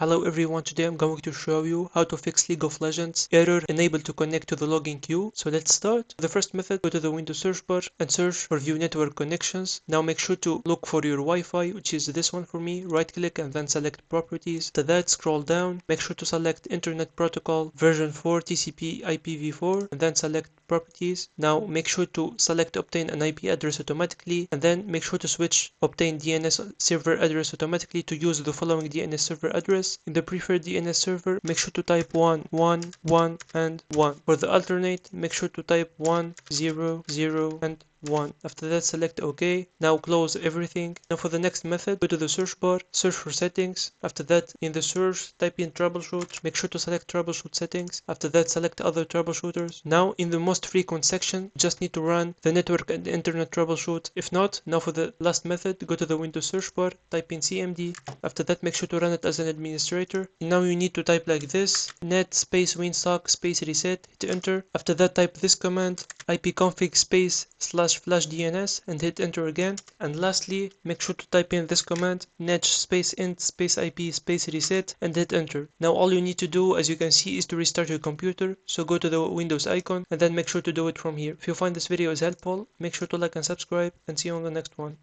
Hello everyone, today I'm going to show you how to fix League of Legends error unable to connect to the login queue. So let's start. The first method, go to the Windows search bar and search for view network connections. Now make sure to look for your Wi-Fi, which is this one for me. Right click and then select properties. After that, scroll down, make sure to select Internet Protocol version 4 TCP IPv4 and then select properties. Now make sure to select obtain an IP address automatically and then make sure to switch obtain DNS server address automatically to use the following DNS server address. In the preferred DNS server, make sure to type 1, 1, 1, and 1. For the alternate, make sure to type 1, 0, 0, and 1. After that, select OK. Now close everything. Now for the next method, go to the search bar, search for settings. After that, in the search, type in troubleshoot. Make sure to select troubleshoot settings. After that, select other troubleshooters. Now in the most frequent section, you just need to run the network and internet troubleshoot. If not, now for the last method, go to the Windows search bar, type in CMD. After that, make sure to run it as an administrator. Now you need to type like this: net space winsock space reset, hit enter. After that, type this command: ipconfig space / flash DNS and hit enter again. And lastly, make sure to type in this command: net space int space IP space reset and hit enter. Now all you need to do, as you can see, is to restart your computer. So go to the Windows icon and then make sure to do it from here. If you find this video is helpful, make sure to like and subscribe, and see you on the next one.